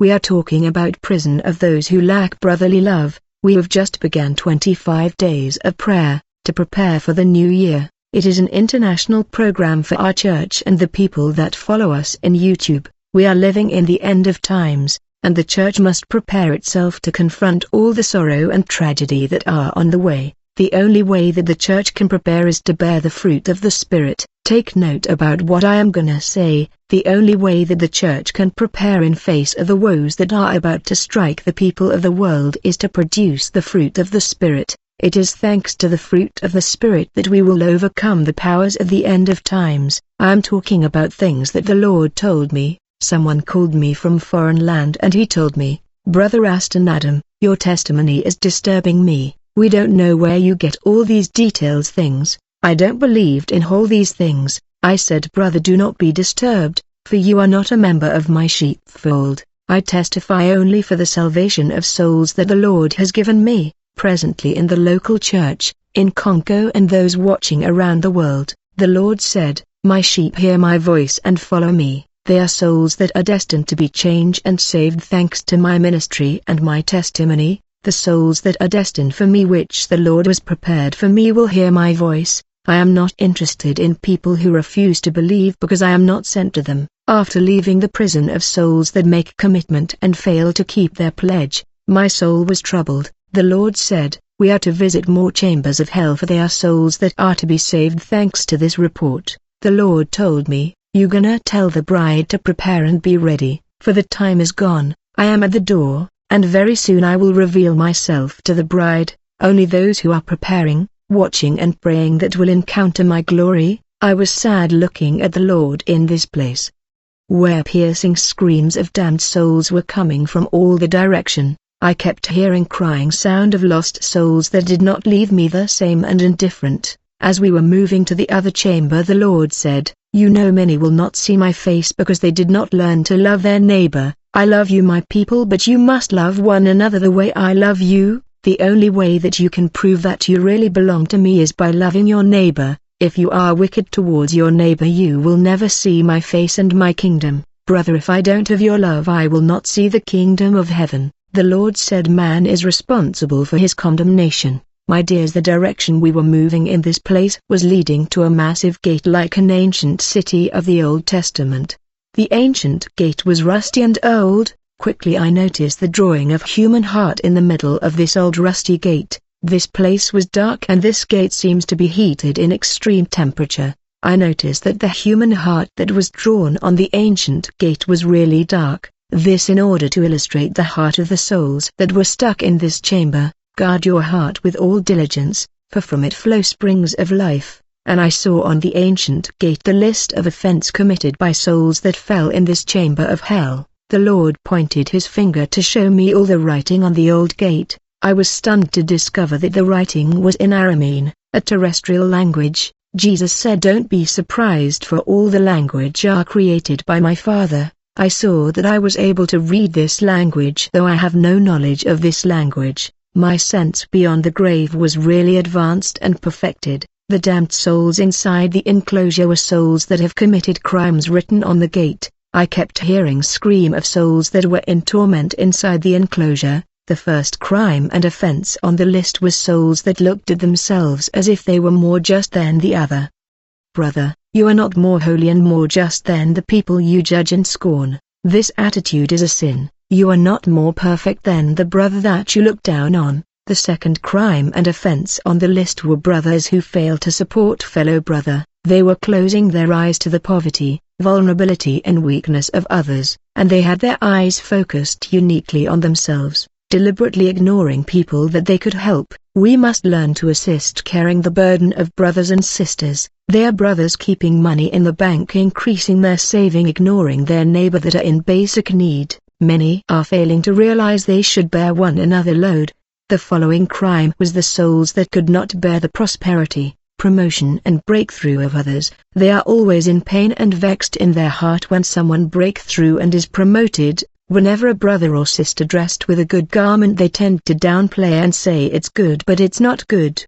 We are talking about prison of those who lack brotherly love. We have just begun 25 days of prayer, to prepare for the new year. It is an international program for our church and the people that follow us in YouTube. We are living in the end of times, and the church must prepare itself to confront all the sorrow and tragedy that are on the way. The only way that the church can prepare is to bear the fruit of the Spirit. Take note about what I am gonna say. The only way that the church can prepare in face of the woes that are about to strike the people of the world is to produce the fruit of the Spirit. It is thanks to the fruit of the Spirit that we will overcome the powers of the end of times. I am talking about things that the Lord told me. Someone called me from foreign land and he told me, "Brother Aston Adam, your testimony is disturbing me. We don't know where you get all these details things. I don't believe in all these things." I said, "Brother, do not be disturbed, for you are not a member of my sheepfold. I testify only for the salvation of souls that the Lord has given me, presently in the local church, in Congo and those watching around the world." The Lord said, "My sheep hear my voice and follow me. They are souls that are destined to be changed and saved thanks to my ministry and my testimony. The souls that are destined for me, which the Lord has prepared for me, will hear my voice. I am not interested in people who refuse to believe because I am not sent to them." After leaving the prison of souls that make commitment and fail to keep their pledge, my soul was troubled. The Lord said, "We are to visit more chambers of hell, for they are souls that are to be saved thanks to this report." The Lord told me, "You gonna tell the bride to prepare and be ready, for the time is gone. I am at the door, and very soon I will reveal myself to the bride. Only those who are preparing, watching and praying that will encounter my glory." I was sad looking at the Lord in this place, where piercing screams of damned souls were coming from all the direction. I kept hearing crying sound of lost souls that did not leave me the same and indifferent. As we were moving to the other chamber, the Lord said, "You know many will not see my face because they did not learn to love their neighbor. I love you, my people, but you must love one another the way I love you. The only way that you can prove that you really belong to me is by loving your neighbor. If you are wicked towards your neighbor, you will never see my face and my kingdom. Brother, if I don't have your love, I will not see the kingdom of heaven." The Lord said, "Man is responsible for his condemnation." My dears, the direction we were moving in this place was leading to a massive gate like an ancient city of the Old Testament. The ancient gate was rusty and old. Quickly I noticed the drawing of human heart in the middle of this old rusty gate. This place was dark and this gate seems to be heated in extreme temperature. I noticed that the human heart that was drawn on the ancient gate was really dark. This in order to illustrate the heart of the souls that were stuck in this chamber. Guard your heart with all diligence, for from it flow springs of life. And I saw on the ancient gate the list of offense committed by souls that fell in this chamber of hell. The Lord pointed his finger to show me all the writing on the old gate. I was stunned to discover that the writing was in Aramean, a terrestrial language. Jesus said, "Don't be surprised, for all the language are created by my Father." I saw that I was able to read this language, though I have no knowledge of this language. My sense beyond the grave was really advanced and perfected. The damned souls inside the enclosure were souls that have committed crimes written on the gate. I kept hearing scream of souls that were in torment inside the enclosure. The first crime and offense on the list was souls that looked at themselves as if they were more just than the other. Brother, you are not more holy and more just than the people you judge and scorn. This attitude is a sin. You are not more perfect than the brother that you look down on. The second crime and offense on the list were brothers who failed to support fellow brother. They were closing their eyes to the poverty, vulnerability and weakness of others, and they had their eyes focused uniquely on themselves, deliberately ignoring people that they could help. We must learn to assist carrying the burden of brothers and sisters. They are brothers keeping money in the bank, increasing their saving, ignoring their neighbor that are in basic need. Many are failing to realize they should bear one another load. The following crime was the souls that could not bear the prosperity, promotion and breakthrough of others. They are always in pain and vexed in their heart when someone breaks through and is promoted. Whenever a brother or sister dressed with a good garment, they tend to downplay and say it's good but it's not good.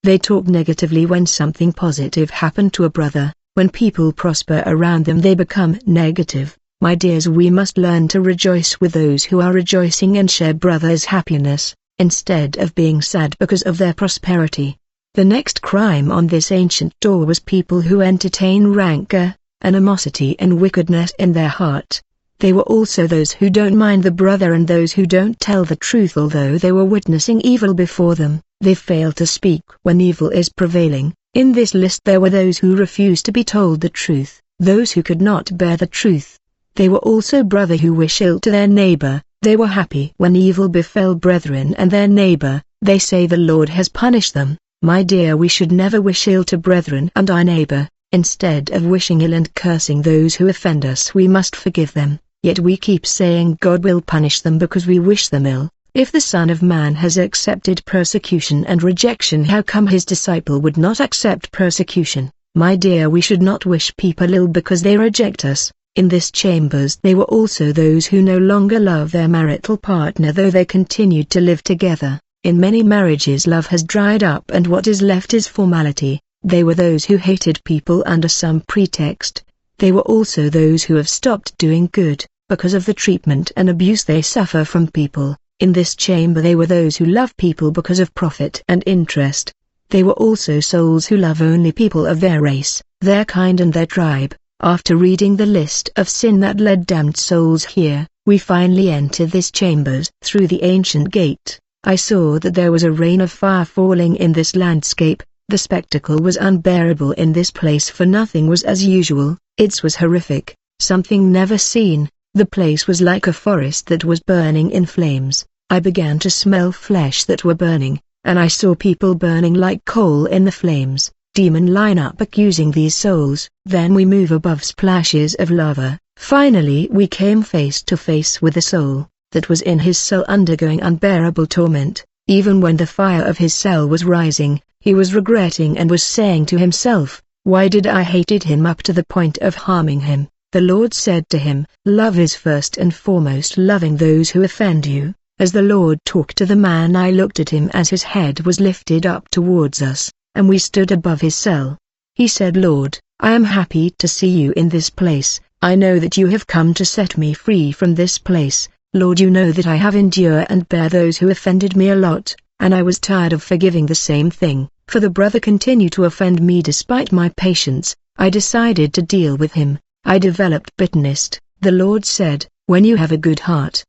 They talk negatively when something positive happened to a brother. When people prosper around them, they become negative. My dears, we must learn to rejoice with those who are rejoicing and share brothers' happiness, instead of being sad because of their prosperity. The next crime on this ancient door was people who entertain rancor, animosity and wickedness in their heart. They were also those who don't mind the brother and those who don't tell the truth although they were witnessing evil before them. They fail to speak when evil is prevailing. In this list there were those who refused to be told the truth, those who could not bear the truth. They were also brother who wish ill to their neighbor. They were happy when evil befell brethren and their neighbor. They say the Lord has punished them. My dear, we should never wish ill to brethren and our neighbor. Instead of wishing ill and cursing those who offend us, we must forgive them. Yet we keep saying God will punish them because we wish them ill. If the Son of Man has accepted persecution and rejection, how come his disciple would not accept persecution? My dear, we should not wish people ill because they reject us. In this chambers they were also those who no longer love their marital partner though they continued to live together. In many marriages love has dried up and what is left is formality. They were those who hated people under some pretext. They were also those who have stopped doing good, because of the treatment and abuse they suffer from people. In this chamber they were those who love people because of profit and interest. They were also souls who love only people of their race, their kind and their tribe. After reading the list of sin that led damned souls here, we finally entered this chambers. Through the ancient gate, I saw that there was a rain of fire falling in this landscape. The spectacle was unbearable in this place for nothing was as usual. It was horrific, something never seen. The place was like a forest that was burning in flames. I began to smell flesh that were burning, and I saw people burning like coal in the flames. Demon line up accusing these souls. Then we move above splashes of lava. Finally we came face to face with a soul that was in his cell undergoing unbearable torment. Even when the fire of his cell was rising, he was regretting and was saying to himself, "Why did I hated him up to the point of harming him?" The Lord said to him, "Love is first and foremost loving those who offend you." As the Lord talked to the man, I looked at him as his head was lifted up towards us, and we stood above his cell. He said, "Lord, I am happy to see you in this place. I know that you have come to set me free from this place. Lord, you know that I have endure and bear those who offended me a lot, and I was tired of forgiving the same thing, for the brother continued to offend me despite my patience. I decided to deal with him. I developed bitterness." The Lord said, "When you have a good heart,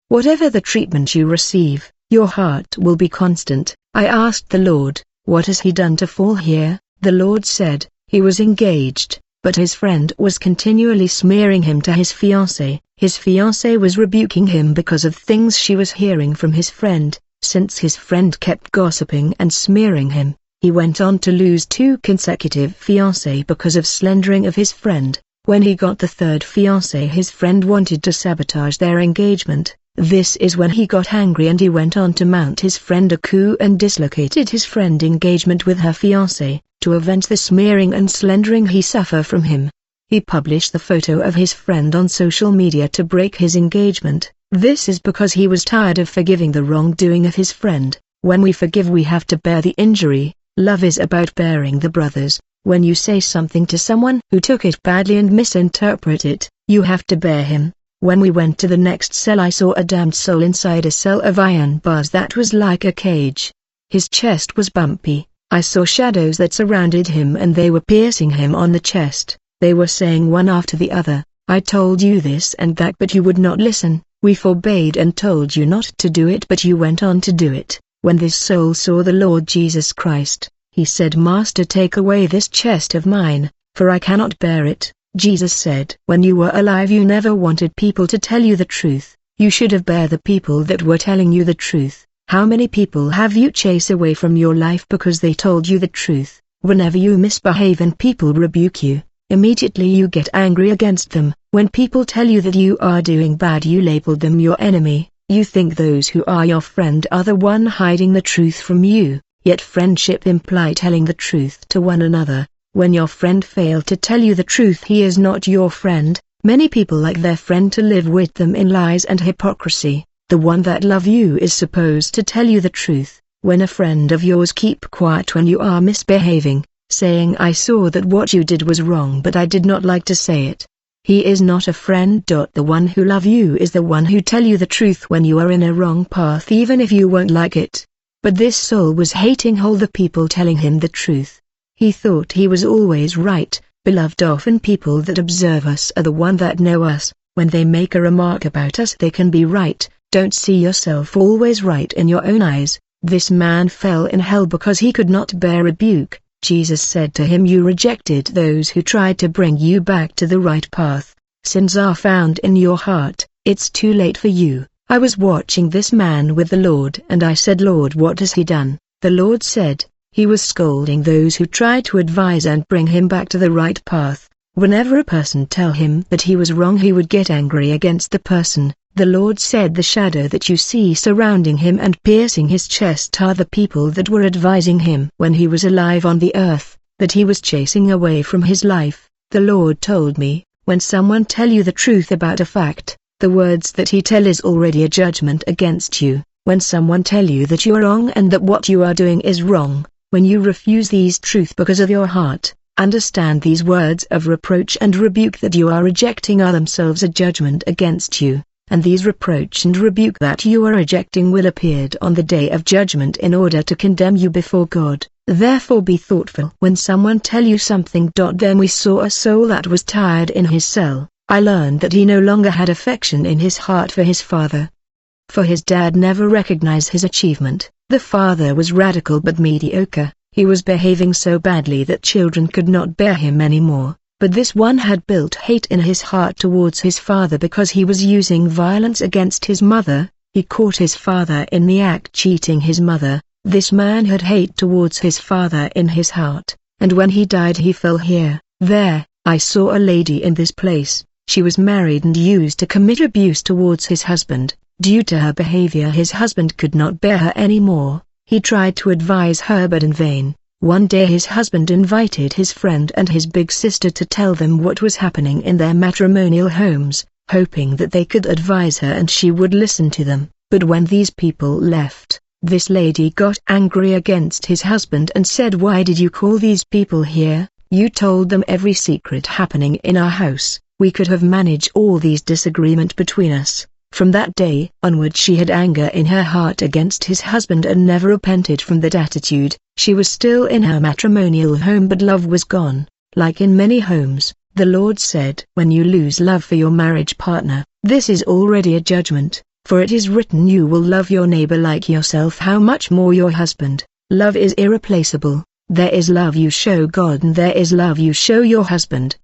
whatever the treatment you receive, your heart will be constant." I asked the Lord, "What has he done to fall here?" The Lord said, "He was engaged, but his friend was continually smearing him to his fiancée. His fiancée was rebuking him because of things she was hearing from his friend. Since his friend kept gossiping and smearing him, he went on to lose 2 consecutive fiancées because of slandering of his friend. When he got the 3rd fiancée, his friend wanted to sabotage their engagement. This is when he got angry and he went on to mount his friend a coup and dislocated his friend's engagement with her fiancée. To avenge the smearing and slandering he suffered from him, he published the photo of his friend on social media to break his engagement. This is because he was tired of forgiving the wrongdoing of his friend. When we forgive, we have to bear the injury. Love is about bearing the brothers. When you say something to someone who took it badly and misinterpret it, you have to bear him. When we went to the next cell, I saw a damned soul inside a cell of iron bars that was like a cage. His chest was bumpy. I saw shadows that surrounded him and they were piercing him on the chest. They were saying one after the other, "I told you this and that but you would not listen. We forbade and told you not to do it but you went on to do it." When this soul saw the Lord Jesus Christ, he said, "Master, take away this chest of mine, for I cannot bear it." Jesus said, "When you were alive you never wanted people to tell you the truth. You should have bear the people that were telling you the truth. How many people have you chased away from your life because they told you the truth? Whenever you misbehave and people rebuke you, immediately you get angry against them. When people tell you that you are doing bad, you label them your enemy. You think those who are your friend are the one hiding the truth from you, yet friendship implies telling the truth to one another. When your friend failed to tell you the truth, he is not your friend. Many people like their friend to live with them in lies and hypocrisy. The one that love you is supposed to tell you the truth. When a friend of yours keep quiet when you are misbehaving, saying, "I saw that what you did was wrong but I did not like to say it," He is not a friend. The one who love you is the one who tell you the truth when you are in a wrong path, even if you won't like it. But this soul was hating all the people telling him the truth. He thought he was always right. Beloved, often people that observe us are the one that know us. When they make a remark about us, they can be right. Don't see yourself always right in your own eyes. This man fell in hell because he could not bear rebuke. Jesus said to him, you rejected those who tried to bring you back to the right path. Sins are found in your heart. It's too late for you. I was watching this man with the Lord and I said, Lord, what has he done? The Lord said, he was scolding those who tried to advise and bring him back to the right path. Whenever a person tell him that he was wrong, he would get angry against the person. The Lord said, the shadow that you see surrounding him and piercing his chest are the people that were advising him when he was alive on the earth, that he was chasing away from his life. The Lord told me, when someone tell you the truth about a fact, the words that he tell is already a judgment against you. When someone tell you that you are wrong and that what you are doing is wrong, when you refuse these truth because of your heart, understand these words of reproach and rebuke that you are rejecting are themselves a judgment against you. And these reproach and rebuke that you are rejecting will appear on the day of judgment in order to condemn you before God. Therefore be thoughtful when someone tell you something. Then we saw a soul that was tired in his cell. I learned that he no longer had affection in his heart for his father. For his dad never recognized his achievement. The father was radical but mediocre. He was behaving so badly that children could not bear him anymore. But this one had built hate in his heart towards his father because he was using violence against his mother. He caught his father in the act cheating his mother. This man had hate towards his father in his heart, and when he died he fell here. There, I saw a lady in this place. She was married and used to commit abuse towards his husband. Due to her behavior, his husband could not bear her anymore. He tried to advise her but in vain. One day his husband invited his friend and his big sister to tell them what was happening in their matrimonial homes, hoping that they could advise her and she would listen to them. But when these people left, this lady got angry against his husband and said, why did you call these people here? You told them every secret happening in our house. We could have managed all these disagreement between us. From that day onward she had anger in her heart against his husband and never repented from that attitude. She was still in her matrimonial home but love was gone. Like in many homes, the Lord said, when you lose love for your marriage partner, this is already a judgment, for it is written, you will love your neighbor like yourself. How much more your husband? Love is irreplaceable. There is love you show God and there is love you show your husband.